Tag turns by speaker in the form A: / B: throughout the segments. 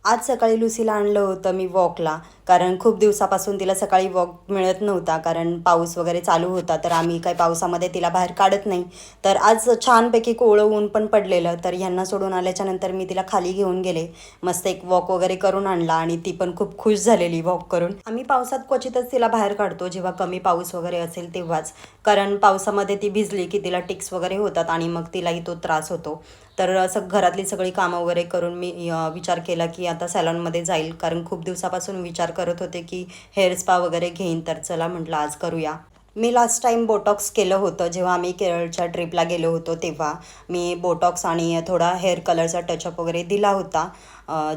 A: आज सकाळी लुसीला आणलं होतं मी वॉकला, कारण खूप दिवसापासून तिला सकाळी वॉक मिळत नव्हता, कारण पाऊस वगैरे चालू होता. तर आम्ही काही पावसामध्ये तिला बाहेर काढत नाही. तर आज छानपैकी कोवळं ऊन पण पडलेलं, तर ह्यांना सोडून आल्याच्यानंतर मी तिला खाली घेऊन गेले. मस्त एक वॉक वगैरे करून आणला आणि ती पण खूप खुश झालेली वॉक करून. आम्ही पावसात क्वचितच तिला बाहेर काढतो, जेव्हा कमी पाऊस वगैरे असेल तेव्हाच, कारण पावसामध्ये ती भिजली की तिला टिक्स वगैरे होतात आणि मग तिलाही तो त्रास होतो. तर असं घरातली सगळी कामं वगैरे करून मी विचार केला की आता सॅलॉनमध्ये जाईल, कारण खूप दिवसापासून विचार करत होते की हेअर स्पा वगैरे घेईन. तर चला म्हटलं आज करूया. मी लास्ट टाईम बोटॉक्स केलं होतं जेव्हा आम्ही केरळच्या ट्रिपला गेलो होतो, तेव्हा मी बोटॉक्स आणि थोडा हेअर कलरचा टचअप वगैरे दिला होता.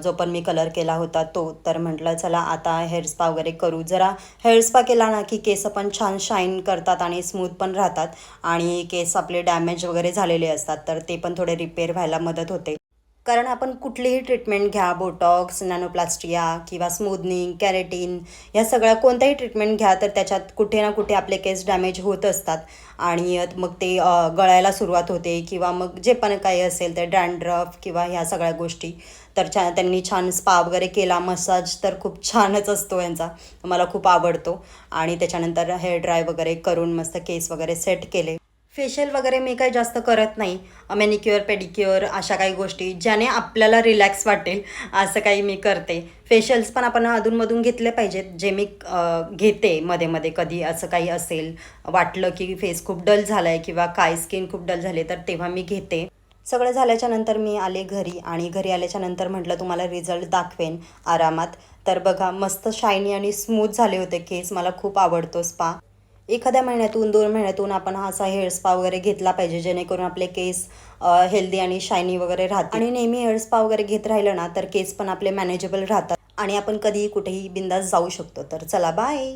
A: जो पण मी कलर केला होता तो. तर म्हटलं चला आता हेअर स्पा वगैरे करू. जरा हेअर स्पा केला ना की केस पण छान शाईन करतात आणि स्मूथ पण राहतात, आणि केस आपले डॅमेज वगैरे झालेले असतात तर ते पण थोडे रिपेअर व्हायला मदत होते. कारण आपण कुठलीही ट्रीटमेंट घ्या, बोटॉक्स, नॅनोप्लास्टिया किंवा स्मूदनिंग, कॅरेटीन, ह्या सगळ्या कोणत्याही ट्रीटमेंट घ्या तर त्याच्यात कुठे ना कुठे आपले केस डॅमेज होत असतात आणि मग ते गळायला सुरुवात होते किंवा मग जे पण काही असेल ते डॅन्ड्रफ किंवा ह्या सगळ्या गोष्टी. तर त्यांनी छान स्पा वगैरे केला, मसाज तर खूप छानच असतो यांचा, मला खूप आवडतो. आणि त्याच्यानंतर हेअर ड्राय वगैरे करून मस्त केस वगैरे सेट केले. फेशियल वगैरे मी काही जास्त करत नाही. मॅनिक्युअर, पेडिक्युअर अशा काही गोष्टी ज्याने आपल्याला रिलॅक्स वाटेल असं काही मी करते. फेशियल्स पण आपण अधूनमधून घेतले पाहिजेत, जे मी घेते मध्ये मध्ये. कधी असं काही असेल, वाटलं की फेस खूप डल झाला आहे किंवा काय स्किन खूप डल झाली तर तेव्हा मी घेते. सगळं झाल्याच्या नंतर मी आले घरी, आणि घरी आल्याच्या नंतर म्हटलं तुम्हाला रिझल्ट दाखवेन आरामात. तर बघा मस्त शायनी आणि स्मूथ झाले होते केस. मला खूप आवडतो स्पा. एखाद्या महिन्यातून 2 महिन्यातून आपण हा असा हेअर स्पा वगैरे घेतला पाहिजे, जेणेकरून आपले केस हेल्दी आणि शायनी वगैरे राहतील. आणि नेहमी हेअर स्पा वगैरे घेत राहिलं ना तर केस पण आपले मॅनेजेबल राहतात आणि आपण कधीही कुठेही बिंदास जाऊ शकतो. तर चला बाय.